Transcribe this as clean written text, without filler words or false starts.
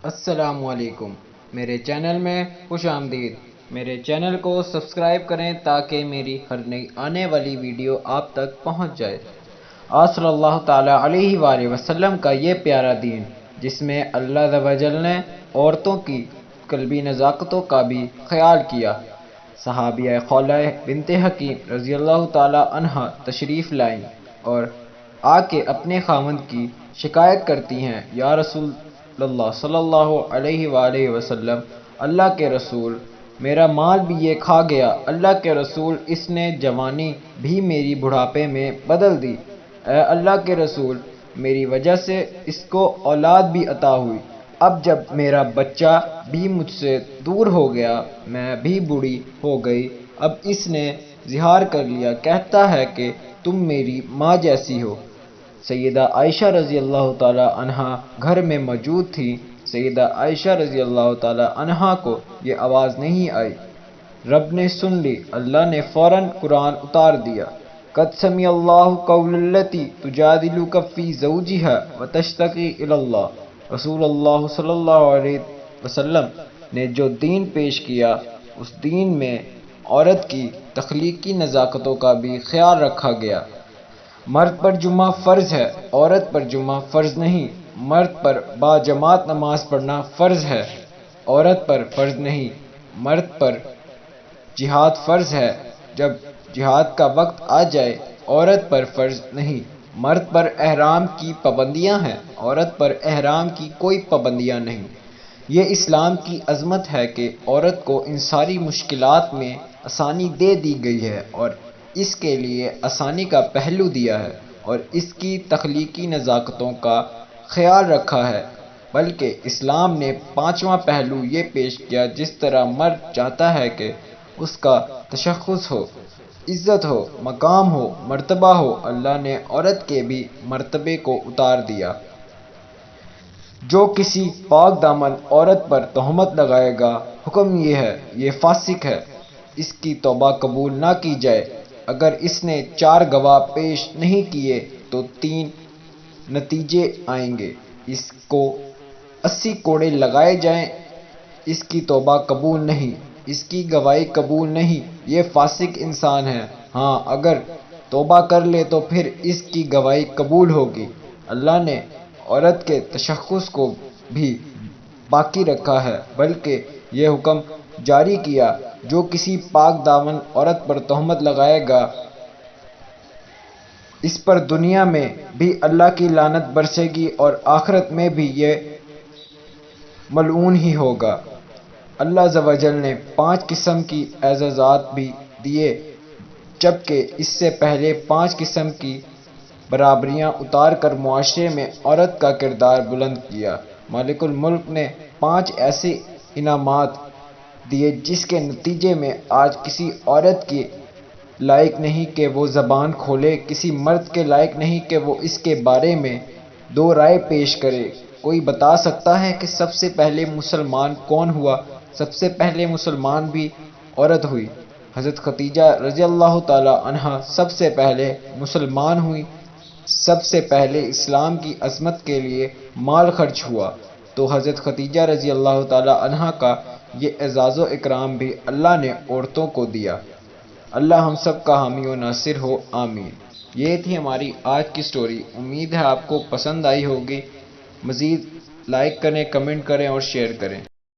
السلام علیکم، میرے چینل میں خوش آمدید۔ میرے چینل کو سبسکرائب کریں تاکہ میری ہر نئی آنے والی ویڈیو آپ تک پہنچ جائے۔ آج صلی اللہ تعالیٰ علیہ وآلہ وسلم کا یہ پیارا دین، جس میں اللہ عز و جل نے عورتوں کی قلبی نزاکتوں کا بھی خیال کیا۔ صحابیہ خولہ بنت حکیم رضی اللہ تعالیٰ عنہا تشریف لائیں اور آ کے اپنے خاوند کی شکایت کرتی ہیں، یا رسول اللہ صلی اللہ علیہ وآلہ وسلم، اللہ کے رسول، میرا مال بھی یہ کھا گیا، اللہ کے رسول، اس نے جوانی بھی میری بڑھاپے میں بدل دی، اے اللہ کے رسول، میری وجہ سے اس کو اولاد بھی عطا ہوئی، اب جب میرا بچہ بھی مجھ سے دور ہو گیا، میں بھی بوڑھی ہو گئی، اب اس نے ظہار کر لیا، کہتا ہے کہ تم میری ماں جیسی ہو۔ سیدہ عائشہ رضی اللہ تعالی عنہا گھر میں موجود تھی۔ سیدہ عائشہ رضی اللہ تعالی عنہا کو یہ آواز نہیں آئی، رب نے سن لی، اللہ نے فوراً قرآن اتار دیا، قد سمع اللہ قول التی تجادلک فی زوجہا وتشتکی الی اللہ۔ رسول اللہ صلی اللہ علیہ وسلم نے جو دین پیش کیا، اس دین میں عورت کی تخلیقی نزاکتوں کا بھی خیال رکھا گیا۔ مرد پر جمعہ فرض ہے، عورت پر جمعہ فرض نہیں۔ مرد پر با جماعت نماز پڑھنا فرض ہے، عورت پر فرض نہیں۔ مرد پر جہاد فرض ہے، جب جہاد کا وقت آ جائے، عورت پر فرض نہیں۔ مرد پر احرام کی پابندیاں ہیں، عورت پر احرام کی کوئی پابندیاں نہیں۔ یہ اسلام کی عظمت ہے کہ عورت کو ان ساری مشکلات میں آسانی دے دی گئی ہے اور اس کے لیے آسانی کا پہلو دیا ہے اور اس کی تخلیقی نزاکتوں کا خیال رکھا ہے، بلکہ اسلام نے پانچواں پہلو یہ پیش کیا، جس طرح مرد چاہتا ہے کہ اس کا تشخص ہو، عزت ہو، مقام ہو، مرتبہ ہو، اللہ نے عورت کے بھی مرتبے کو اتار دیا۔ جو کسی پاک دامن عورت پر تہمت لگائے گا، حکم یہ ہے، یہ فاسق ہے، اس کی توبہ قبول نہ کی جائے۔ اگر اس نے 4 گواہ پیش نہیں کیے تو 3 نتیجے آئیں گے، اس کو 80 کوڑے لگائے جائیں، اس کی توبہ قبول نہیں، اس کی گواہی قبول نہیں، یہ فاسق انسان ہے۔ ہاں، اگر توبہ کر لے تو پھر اس کی گواہی قبول ہوگی۔ اللہ نے عورت کے تشخص کو بھی باقی رکھا ہے، بلکہ یہ حکم جاری کیا، جو کسی پاک دامن عورت پر تہمت لگائے گا، اس پر دنیا میں بھی اللہ کی لعنت برسے گی اور آخرت میں بھی یہ ملعون ہی ہوگا۔ اللہ عز و جل نے 5 قسم کی اعزازات بھی دیے، جبکہ اس سے پہلے 5 قسم کی برابریاں اتار کر معاشرے میں عورت کا کردار بلند کیا۔ مالک الملک نے 5 ایسے انعامات دیے جس کے نتیجے میں آج کسی عورت کے لائق نہیں کہ وہ زبان کھولے، کسی مرد کے لائق نہیں کہ وہ اس کے بارے میں 2 رائے پیش کرے۔ کوئی بتا سکتا ہے کہ سب سے پہلے مسلمان کون ہوا؟ سب سے پہلے مسلمان بھی عورت ہوئی۔ حضرت خدیجہ رضی اللہ تعالی عنہا سب سے پہلے مسلمان ہوئی۔ سب سے پہلے اسلام کی عظمت کے لیے مال خرچ ہوا، تو حضرت خدیجہ رضی اللہ تعالی عنہا کا یہ اعزاز و اکرام بھی اللہ نے عورتوں کو دیا۔ اللہ ہم سب کا حامی و ناصر ہو، آمین۔ یہ تھی ہماری آج کی سٹوری، امید ہے آپ کو پسند آئی ہوگی۔ مزید لائک کریں، کمنٹ کریں اور شیئر کریں۔